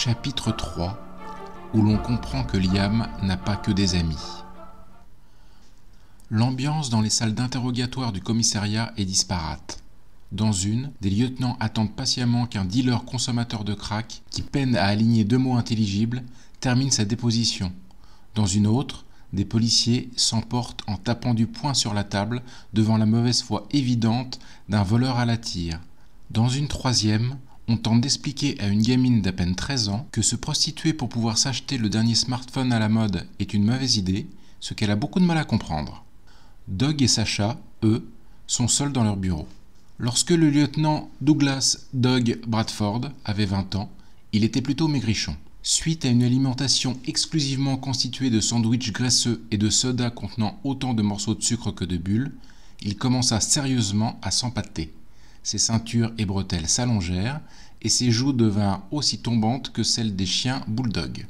Chapitre 3, où l'on comprend que Liam n'a pas que des amis. L'ambiance dans les salles d'interrogatoire du commissariat est disparate. Dans une, des lieutenants attendent patiemment qu'un dealer consommateur de crack, qui peine à aligner 2 mots intelligibles, termine sa déposition. Dans une autre, des policiers s'emportent en tapant du poing sur la table devant la mauvaise foi évidente d'un voleur à la tire. Dans une troisième, on tente d'expliquer à une gamine d'à peine 13 ans que se prostituer pour pouvoir s'acheter le dernier smartphone à la mode est une mauvaise idée, ce qu'elle a beaucoup de mal à comprendre. Doug et Sacha, eux, sont seuls dans leur bureau. Lorsque le lieutenant Douglas Doug Bradford avait 20 ans, il était plutôt maigrichon. Suite à une alimentation exclusivement constituée de sandwichs graisseux et de sodas contenant autant de morceaux de sucre que de bulles, il commença sérieusement à s'empâter. Ses ceintures et bretelles s'allongèrent et ses joues devinrent aussi tombantes que celles des chiens bulldog.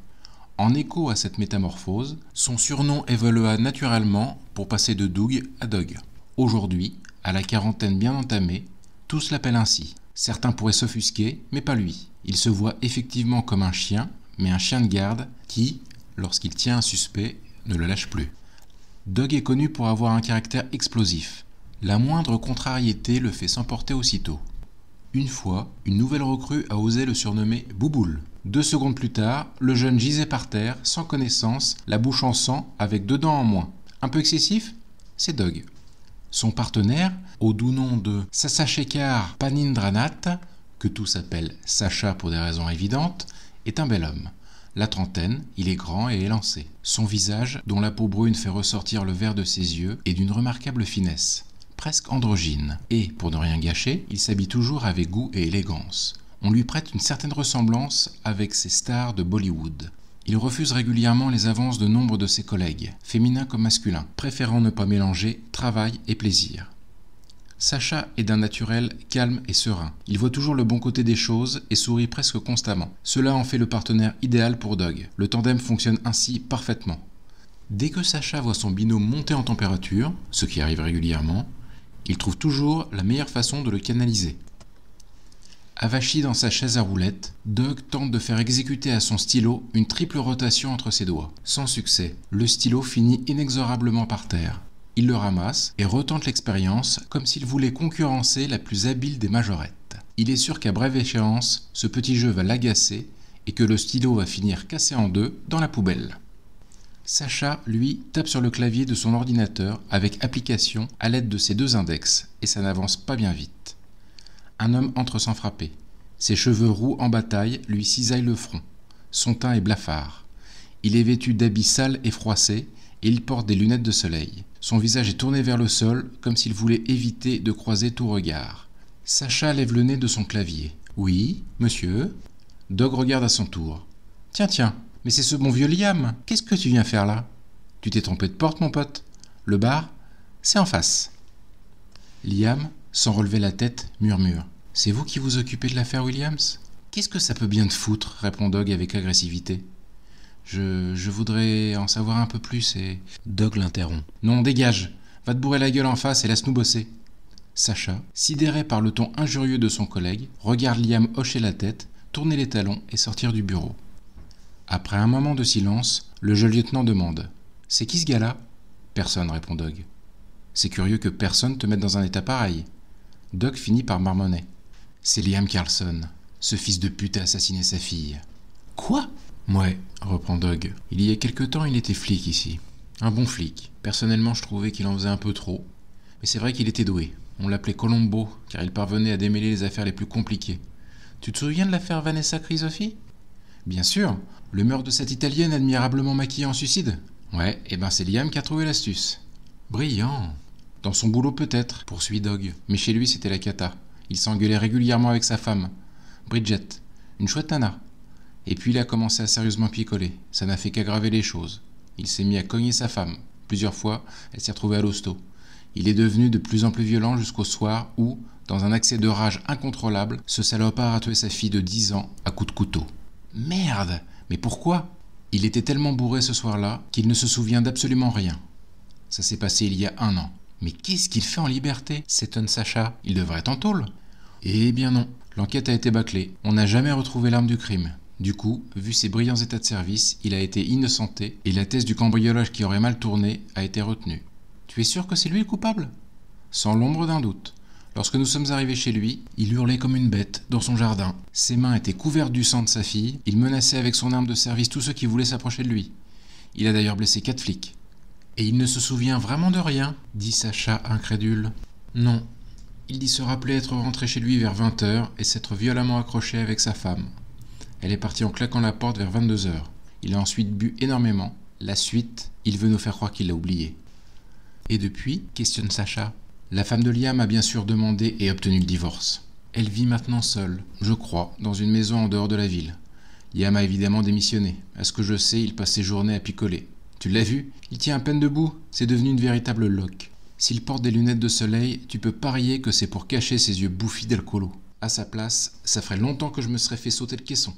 En écho à cette métamorphose, son surnom évolua naturellement pour passer de Doug à Dog. Aujourd'hui, à la quarantaine bien entamée, tous l'appellent ainsi. Certains pourraient s'offusquer, mais pas lui. Il se voit effectivement comme un chien, mais un chien de garde qui, lorsqu'il tient un suspect, ne le lâche plus. Dog est connu pour avoir un caractère explosif. La moindre contrariété le fait s'emporter aussitôt. Une fois, une nouvelle recrue a osé le surnommer Bouboule. 2 secondes plus tard, le jeune gisait par terre, sans connaissance, la bouche en sang, avec 2 dents en moins. Un peu excessif ? C'est Dog. Son partenaire, au doux nom de Sasachekar Panindranath, que tous appellent Sacha pour des raisons évidentes, est un bel homme. La trentaine, il est grand et élancé. Son visage, dont la peau brune fait ressortir le vert de ses yeux, est d'une remarquable finesse, presque androgyne. Et, pour ne rien gâcher, il s'habille toujours avec goût et élégance. On lui prête une certaine ressemblance avec ses stars de Bollywood. Il refuse régulièrement les avances de nombre de ses collègues, féminins comme masculins, préférant ne pas mélanger travail et plaisir. Sacha est d'un naturel calme et serein. Il voit toujours le bon côté des choses et sourit presque constamment. Cela en fait le partenaire idéal pour Doug. Le tandem fonctionne ainsi parfaitement. Dès que Sacha voit son binôme monter en température, ce qui arrive régulièrement, il trouve toujours la meilleure façon de le canaliser. Avachi dans sa chaise à roulettes, Doug tente de faire exécuter à son stylo une triple rotation entre ses doigts. Sans succès, le stylo finit inexorablement par terre. Il le ramasse et retente l'expérience comme s'il voulait concurrencer la plus habile des majorettes. Il est sûr qu'à brève échéance, ce petit jeu va l'agacer et que le stylo va finir cassé en 2 dans la poubelle. Sacha, lui, tape sur le clavier de son ordinateur avec application à l'aide de ses 2 index et ça n'avance pas bien vite. Un homme entre sans frapper. Ses cheveux roux en bataille lui cisaillent le front. Son teint est blafard. Il est vêtu d'habits sales et froissés et il porte des lunettes de soleil. Son visage est tourné vers le sol comme s'il voulait éviter de croiser tout regard. Sacha lève le nez de son clavier. « Oui, monsieur ?» Doug regarde à son tour. « Tiens, mais c'est ce bon vieux Liam. Qu'est-ce que tu viens faire là ? Tu t'es trompé de porte, mon pote. Le bar, c'est en face. » Liam, sans relever la tête, murmure. « C'est vous qui vous occupez de l'affaire Williams ? Qu'est-ce que ça peut bien te foutre ?» répond Doug avec agressivité. Je voudrais en savoir un peu plus et... Doug l'interrompt. « Non, dégage. Va te bourrer la gueule en face et laisse-nous bosser. » Sacha, sidéré par le ton injurieux de son collègue, regarde Liam hocher la tête, tourner les talons et sortir du bureau. Après un moment de silence, le jeune lieutenant demande. « C'est qui ce gars-là » ? « Personne, répond Doug. « C'est curieux que personne te mette dans un état pareil. » Doug finit par marmonner. « C'est Liam Carlson. Ce fils de pute a assassiné sa fille. »« Quoi ?» ?»« Ouais, reprend Doug. Il y a quelque temps, il était flic ici. Un bon flic. Personnellement, je trouvais qu'il en faisait un peu trop. Mais c'est vrai qu'il était doué. On l'appelait Colombo, car il parvenait à démêler les affaires les plus compliquées. Tu te souviens de l'affaire Vanessa Crisofi ? Bien sûr. Le meurtre de cette Italienne admirablement maquillée en suicide ? Ouais, et ben c'est Liam qui a trouvé l'astuce. Brillant. Dans son boulot peut-être, poursuit Doug. Mais chez lui, c'était la cata. Il s'engueulait régulièrement avec sa femme, Bridget, une chouette nana. Et puis il a commencé à sérieusement picoler. Ça n'a fait qu'aggraver les choses. Il s'est mis à cogner sa femme. Plusieurs fois, elle s'est retrouvée à l'hosto. Il est devenu de plus en plus violent jusqu'au soir où, dans un accès de rage incontrôlable, ce salopard a tué sa fille de 10 ans à coups de couteau. Merde ! Mais pourquoi ? Il était tellement bourré ce soir-là qu'il ne se souvient d'absolument rien. Ça s'est passé il y a 1 an. Mais qu'est-ce qu'il fait en liberté ? S'étonne Sacha. Il devrait être en tôle. Eh bien non. L'enquête a été bâclée. On n'a jamais retrouvé l'arme du crime. Du coup, vu ses brillants états de service, il a été innocenté et la thèse du cambriolage qui aurait mal tourné a été retenue. Tu es sûr que c'est lui le coupable ? Sans l'ombre d'un doute. Lorsque nous sommes arrivés chez lui, il hurlait comme une bête dans son jardin. Ses mains étaient couvertes du sang de sa fille, il menaçait avec son arme de service tous ceux qui voulaient s'approcher de lui. Il a d'ailleurs blessé 4 flics. Et il ne se souvient vraiment de rien, dit Sacha incrédule. Non. Il dit se rappeler être rentré chez lui vers 20h et s'être violemment accroché avec sa femme. Elle est partie en claquant la porte vers 22h. Il a ensuite bu énormément. La suite, il veut nous faire croire qu'il l'a oublié. Et depuis, questionne Sacha. La femme de Liam a bien sûr demandé et obtenu le divorce. Elle vit maintenant seule, je crois, dans une maison en dehors de la ville. Liam a évidemment démissionné. À ce que je sais, il passe ses journées à picoler. Tu l'as vu ? Il tient à peine debout. C'est devenu une véritable loque. S'il porte des lunettes de soleil, tu peux parier que c'est pour cacher ses yeux bouffis d'alcoolo. À sa place, ça ferait longtemps que je me serais fait sauter le caisson.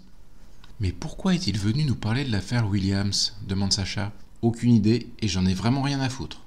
Mais pourquoi est-il venu nous parler de l'affaire Williams ? Demande Sacha. Aucune idée, et j'en ai vraiment rien à foutre.